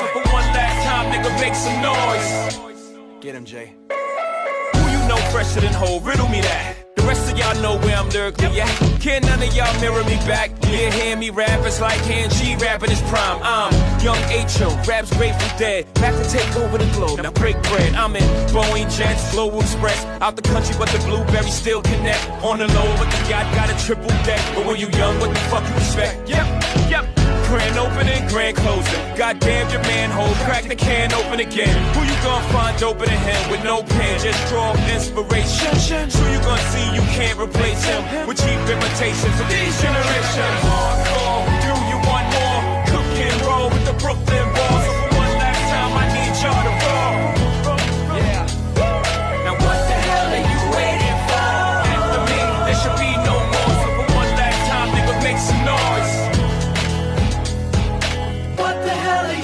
So for one last time, nigga, make some noise. Get him, Jay. Who you know fresher than Ho? Riddle me that. The rest of y'all know where I'm lyrically at. Can none of y'all mirror me back? Yeah, hear me rap, it's like hand G rapping his prime. I'm young H.O., raps Grateful Dead, back to take over the globe, now break bread. I'm in Boeing Jets, Global Express, out the country but the blueberries still connect. On the low but the yacht got a triple deck. But when you young, what the fuck you expect? Yep. Grand opening, grand closing. Goddamn your manhole, crack the can open again. Who you gonna find open to him with no pen? Just draw inspiration. Who you gonna see you can't replace him with cheap imitations of these generations. Hardcore, do you want more? Cook and roll with the Brooklyn